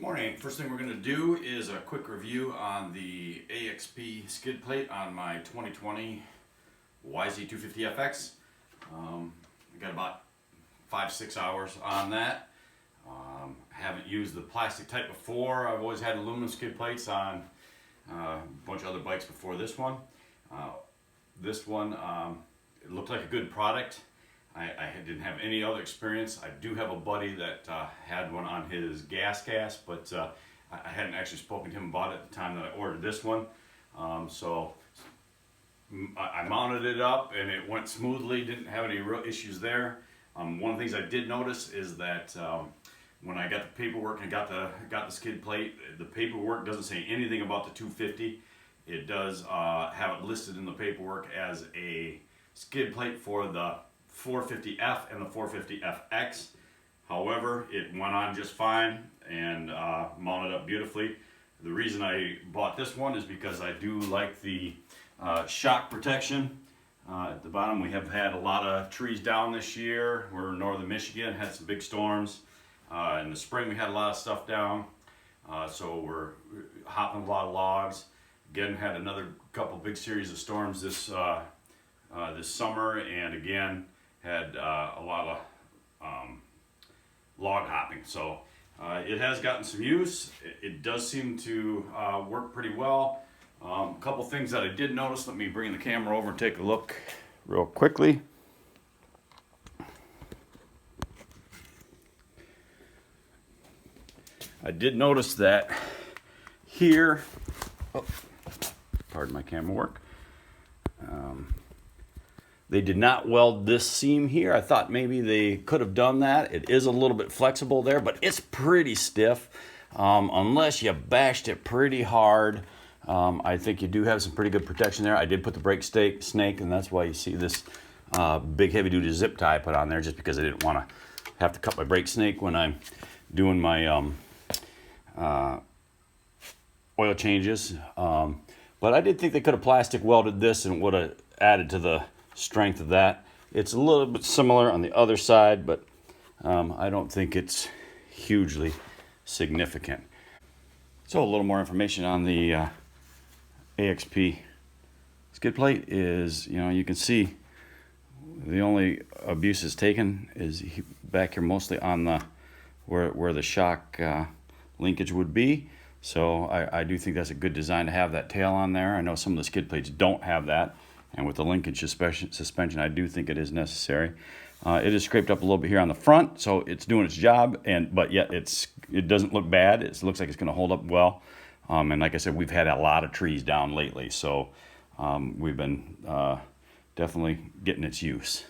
Morning. First thing we're going to do is a quick review on the AXP skid plate on my 2020 YZ250FX. I got about 5-6 hours on that. Haven't used the plastic type before. I've always had aluminum skid plates on a bunch of other bikes before this one. It looked like a good product. I didn't have any other experience. I do have a buddy that had one on his gas cast, but I hadn't actually spoken to him about it at the time that I ordered this one. So I mounted it up and it went smoothly, didn't have any real issues there. One of the things I did notice is that when I got the paperwork and got the skid plate, the paperwork doesn't say anything about the 250. It does have it listed in the paperwork as a skid plate for the 450F and the 450FX. However, it went on just fine and mounted up beautifully. The reason I bought this one is because I do like the shock protection. At the bottom, we have had a lot of trees down this year. We're in northern Michigan, had some big storms. In the spring, we had a lot of stuff down. So we're hopping a lot of logs. Again, had another couple big series of storms this summer, and again, had a lot of log hopping. So it has gotten some use. It does seem to work pretty well. A couple things that I did notice. Let me bring the camera over and take a look real quickly. I did notice that here, pardon my camera work, they did not weld this seam here. I thought maybe they could have done that. It is a little bit flexible there, but it's pretty stiff. Unless you bashed it pretty hard, I think you do have some pretty good protection there. I did put the brake snake, and that's why you see this big heavy-duty zip tie I put on there, just because I didn't want to have to cut my brake snake when I'm doing my oil changes. But I did think they could have plastic welded this and would have added to the strength of that. It's a little bit similar on the other side, but I don't think it's hugely significant. So a little more information on the AXP skid plate is, you can see the only abuse is taken is back here, mostly on the where the shock linkage would be. So I do think that's a good design to have that tail on there. I know some of the skid plates don't have that, and with the linkage suspension, I do think it is necessary. It is scraped up a little bit here on the front, so it's doing its job, but yet it doesn't look bad. It looks like it's going to hold up well. And like I said, we've had a lot of trees down lately, so we've been definitely getting its use.